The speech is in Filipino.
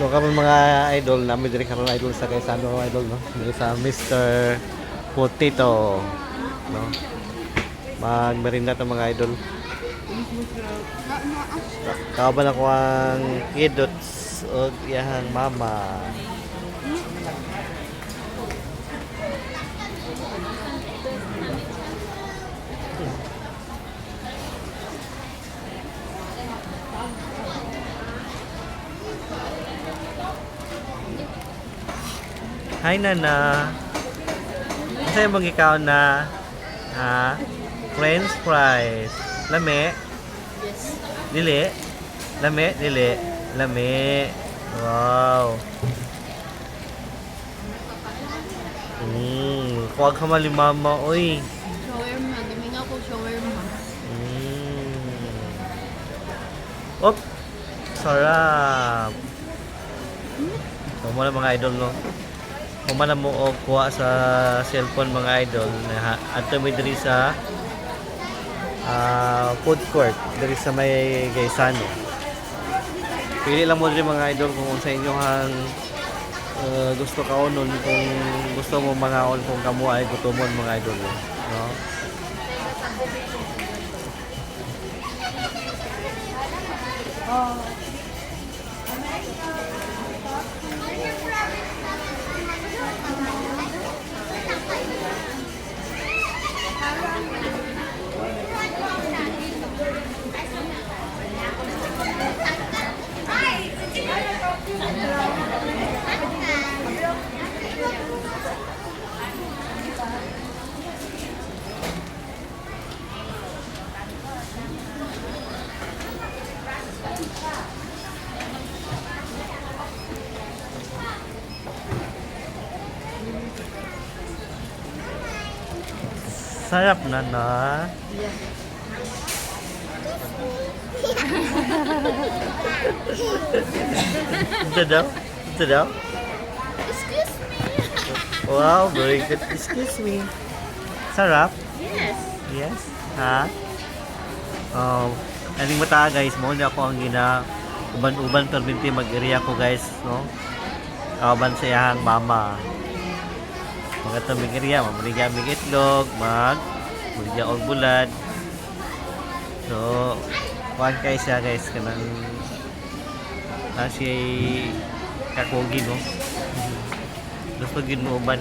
So karon mga idol, namin diri karon idol sa kay Sano idol no. Diri sa Mr. Potato no. Magmerinda ta mga idol. Kauban ako ang kidots o iyahang mama. Hi Nana. Kasi mong ikaw na ha? French fries. Lame? Yes. Dili? Lame? Dili? Lame. Wow. Kuwag ka malimama, oy. Shawarma. Gaminga ko shawarma. Op! Sarap. So, muna mga idol, no? Kumana mo o kuha sa cellphone mga idol na ato may diri sa food court diri sa may Gaisano. Pili lang mo diri mga idol kung sa inyong gusto ka onon, kung gusto mo mga on kung kamo ay gutomon mga idol, no? Sarap na na. Yeah. Ito daw? Ito daw? Excuse me. Wow, very good. Excuse me. Sarap? Yes. Yes? Ha? Aning mata guys, mo na ako ang uban-uban perbinti mag-area ko guys, no? Kauban sa iyahang mama. Mga tuming area, mamaliga aming itlog, mamaliga og bulad. So, kuhan kayo siya guys, kanang nasiya'y kakugi, no? Gusto gin mo uban.